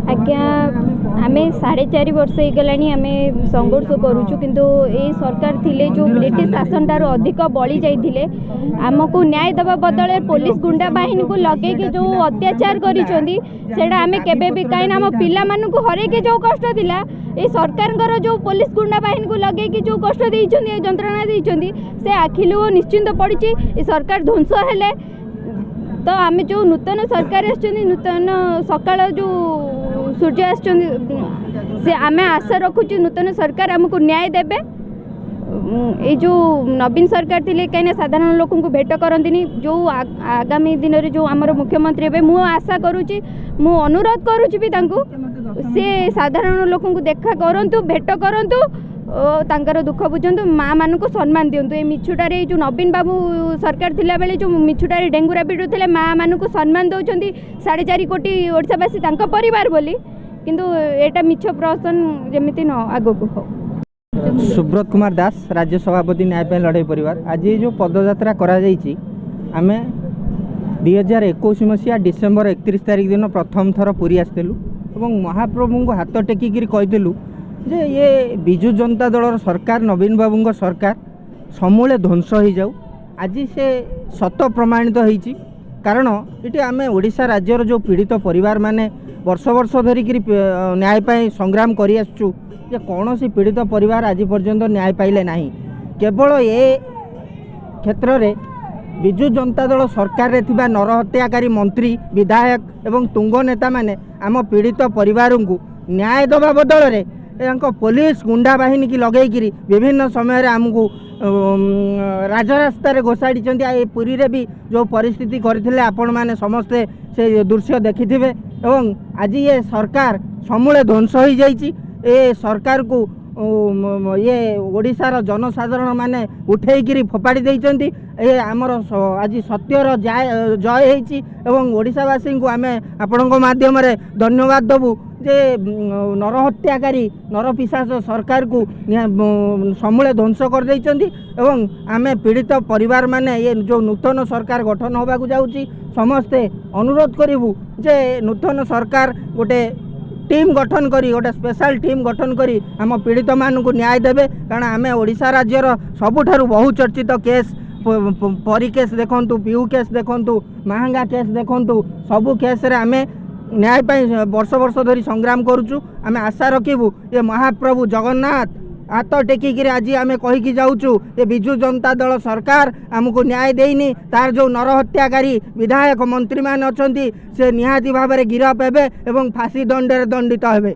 आज्ञा आम 4.5 वर्ष हो गला आम संघर्ष करुचु किंतु ये सरकार थिले जो ब्रिटिश शासन ठार अधिक बड़ी जाइए आमको न्याय दबा बदल पुलिस गुंडा बाहिनी को लगे जो अत्याचार करा आम के कहीं आम पिला हरेके जो कष्ट थिला ये सरकार जो पुलिस गुंडा बाहिनी को लगे जो कष्ट देइछन्ती जंत्रणा देइछन्ती से आखिलु निश्चिंत पड़ी सरकार ध्वंस हेले तो आम जो नूतन सरकार नूतन सकाल जो सूर्य आसे आम आशा रखुचु नूतन सरकार आमको न्याय देबे। ये जो नवीन सरकार थी कहीं साधारण लोक भेट करती जो आगामी दिन में जो आमर मुख्यमंत्री हे मु आशा करुच्ची मु अनुरोध करुच्ची भी से साधारण लोक देखा करूँ भेट करूँ तांकर दुख बुझंतु माँ मान को सम्मान दिंतु ये मिछुटारे जो नवीन बाबू सरकार थिला बेले जो मिछुटारे डेंगुरा पिटुले माँ मान को सम्मान दौरान 4.5 कोटी ओडिशावासी परिवार बोली किंतु एटा मिछ प्रश्न जमीती न आगो को। सुब्रत कुमार दास राज्य सभापति न्याय लड़ाई परिवार आज जो पदयात्रा आम 2021 मसीहा डिसेम्बर 31 तारिख दिन प्रथम थर पुरी आसलु और महाप्रभु को हाथ टेकिकी कहलु जे ये विजु जनता दल सरकार नवीन बाबू सरकार समूले ध्वंस हो जाऊ आज से सत प्रमाणित होती कारण ये आम ओडिशा राज्यर जो पीड़ित परिवार माने वर्ष वर्ष धरिक न्याय पाई संग्राम करी आसुचु जे कौन सी पीड़ित परिवार आज पर्यंत न्याय पाइले नहीं केवल ये क्षेत्र में विजु जनता दल सरकार रे थिबा नरहत्याकारी मंत्री विधायक एवं तुंग नेता माने आम पीड़ित परिवार को न्याय दबा बदल में पुलिस गुंडा बाहिनी की लगेकरी विभिन्न समय आमको राजरास्तार घोषाड़ी पुरी रे भी जो परिस्थिति करथिले आपण माने समस्ते से दृश्य देखिथिबे एवं आज ये सरकार समूले ध्वंस हो जाइए ए सरकार को ये ओडिशार जनसाधारण माने उठेकरी फोपाड़ी देइचंती ए आमर आज सत्यर जय होइछि एवं ओडिशावासी को आम आपणक माध्यम धन्यवाद देबू जे नरहत्याकारी नरपिशाच सरकार को समूले ध्वंस कर देइचंती एवं आमे पीड़ित परिवार माने ये जो नूतन सरकार गठन होबाकू जाउची समस्ते अनुरोध करिवु जे नूतन सरकार गोटे टीम गठन करी गोटे स्पेशल टीम गठन करी आम पीड़ित मान को न्याय देवे कारण आम ओडिशा राज्यर सबुठारु बहुचर्चित केस परी केस देखंतु पीयू केस देखंतु महंगा केस देखंतु सबु केस रे आमे न्याय पाई वर्ष वर्ष धरी संग्राम करुचु आम आशा रखिबु ये महाप्रभु जगन्नाथ हाथ टेकिकी आज आम कहीकि जाऊँ ये विजु जनता दल सरकार आमको न्याय देनी तार जो नरहत्याकारी विधायक मंत्री मान अच्छा से निहाती भाव में गिरफ हे फांसी दंडे दंडित हे।